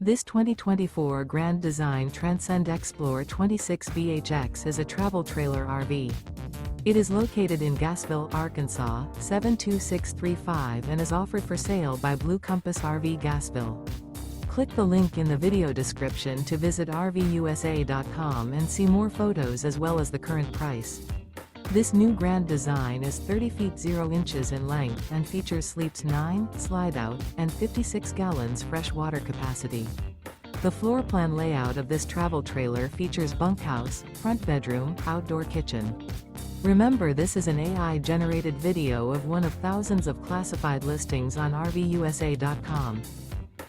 This 2024 Grand Design Transcend Xplor 26BHX is a travel trailer RV. It is located in Gassville, Arkansas, 72635 and is offered for sale by Blue Compass RV Gassville. Click the link in the video description to visit RVUSA.com and see more photos as well as the current price. This new Grand Design is 30 feet 0 inches in length and features sleeps 9, Slideout, and 56 gallons fresh water capacity. The floor plan layout of this travel trailer features bunkhouse, front bedroom, outdoor kitchen. Remember, this is an AI-generated video of one of thousands of classified listings on RVUSA.com.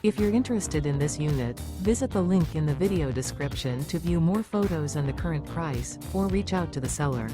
If you're interested in this unit, visit the link in the video description to view more photos and the current price, or reach out to the seller.